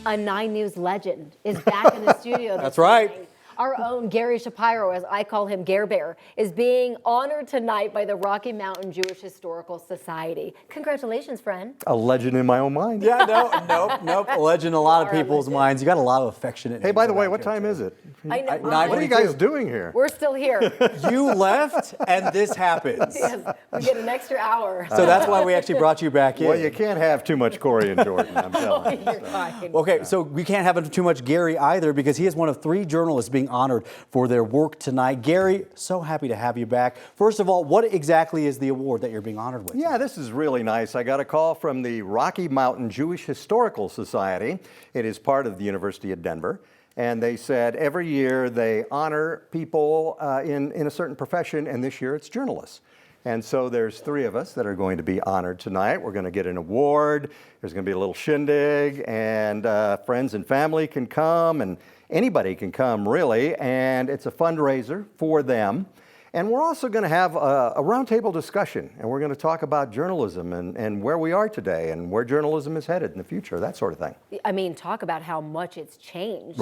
A 9 News legend is back in the studio. That's right. Morning. Our own Gary Shapiro, as I call him, Gare Bear, is being honored tonight by the Rocky Mountain Jewish Historical Society. Congratulations, friend. A legend in my own mind. Yeah, nope. A legend in a lot of people's minds. You got a lot of affectionate. Hey, by the way, what time is it? I know. What are you guys doing here? We're still here. You left, and this happens. Yes, we get an extra hour. So that's why we actually brought you back in. Well, you can't have too much Corey and Jordan, I'm telling you. You're fine. Okay, so we can't have too much Gary either because he is one of 3 journalists being honored for their work tonight. Gary, so happy to have you back. First of all, what exactly is the award that you're being honored with? Yeah, this is really nice. I got a call from the Rocky Mountain Jewish Historical Society. It is part of the University of Denver. And they said every year they honor people in a certain profession, and this year it's journalists. And so there's 3 of us that are going to be honored tonight. We're going to get an award. There's going to be a little shindig, and friends and family can come, and anybody can come, really. And it's a fundraiser for them. And we're also going to have a roundtable discussion, and we're going to talk about journalism and where we are today and where journalism is headed in the future, that sort of thing. I mean, talk about how much it's changed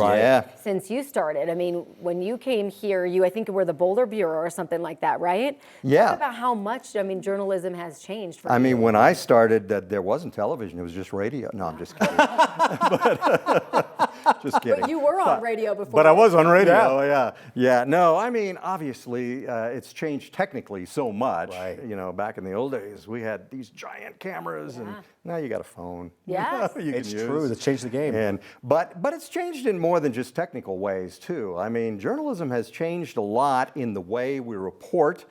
since you started. I mean, when you came here, I think you were the Boulder Bureau or something like that, right? Yeah. Talk about how much, journalism has changed. For I mean, you. when I started, there wasn't television, it was just radio. No, I'm just kidding. Just kidding. But you were on radio before. But I was on radio, yeah. No, I mean, obviously, it's changed technically so much. Right. You know, back in the old days, we had these giant cameras, and now you got a phone. Yes. It's True. It's changed the game. But it's changed in more than just technical ways, too. I mean, journalism has changed a lot in the way we report.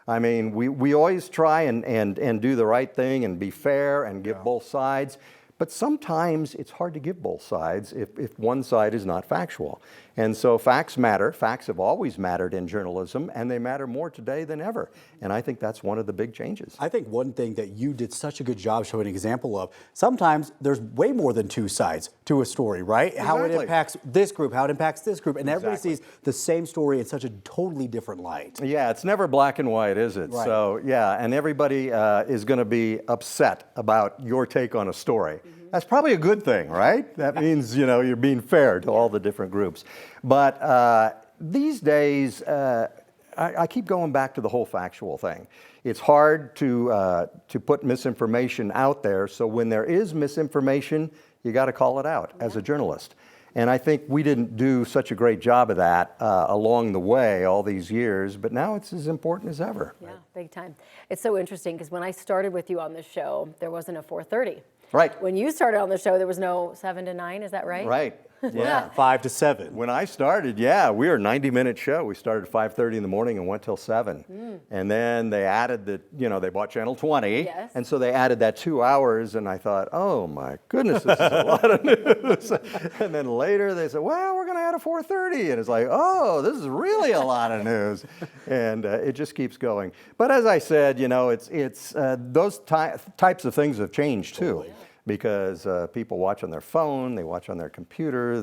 I mean, we always try and do the right thing and be fair and give both sides. But sometimes it's hard to give both sides if one side is not factual. And so facts matter. Facts have always mattered in journalism, and they matter more today than ever. And I think that's one of the big changes. I think one thing that you did such a good job showing an example of, sometimes there's way more than 2 sides to a story, right? Exactly. How it impacts this group, how it impacts this group, and everybody sees the same story in such a totally different light. Yeah, it's never black and white, is it? Right. So, yeah, and everybody is going to be upset about your take on a story. That's probably a good thing, right? That means, you're being fair to all the different groups. But these days, I keep going back to the whole factual thing. It's hard to put misinformation out there, so when there is misinformation, you got to call it out as a journalist. And I think we didn't do such a great job of that along the way all these years, but now it's as important as ever. Yeah, big time. It's so interesting because when I started with you on the show, there wasn't a 4:30. Right. When you started on the show, there was no 7 to 9, is that right? Right. Yeah. 5 to 7. When I started, we were a 90-minute show. We started at 5:30 in the morning and went till 7. And then they added they bought Channel 20. Yes. And so they added that 2 hours, and I thought, oh my goodness, this is a lot of news. And then later they said, well, we're going to add a 4:30. And it's like, oh, this is really a lot of news. And it just keeps going. But as I said, it's those types of things have changed too. Because people watch on their phone, they watch on their computer,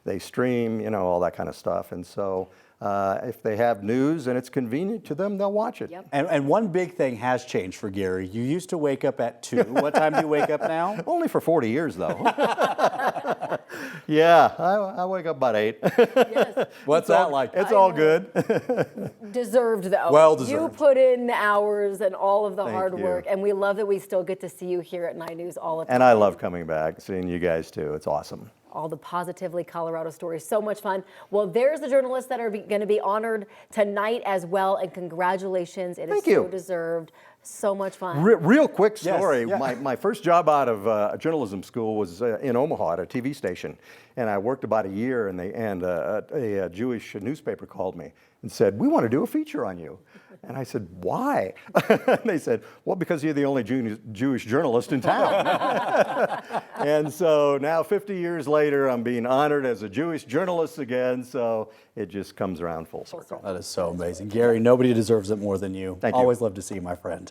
they stream, all that kind of stuff. And so if they have news and it's convenient to them, they'll watch it. Yep. And one big thing has changed for Gary. You used to wake up at 2. What time do you wake up now? Only for 40 years, though. Yeah, I wake up about 8. Yes. What's that like? It's all good. Deserved, though. Well deserved. You put in the hours and all of the hard you. work, and we love that we still get to see you here at 9 News all the time. And I love coming back, seeing you guys too. It's awesome. All the Positively Colorado stories. So much fun. Well, there's the journalists that are going to be honored tonight as well, and congratulations. It is so deserved. So much fun. Real quick story. Yes, yeah. My first job out of journalism school was in Omaha at a TV station. And I worked about a year, and a Jewish newspaper called me and said, we want to do a feature on you. And I said, why? And they said, well, because you're the only Jewish journalist in town. And so now 50 years later, I'm being honored as a Jewish journalist again. So it just comes around full circle. That is so amazing. Gary, nobody deserves it more than you. Thank you. Always love to see you, my friend.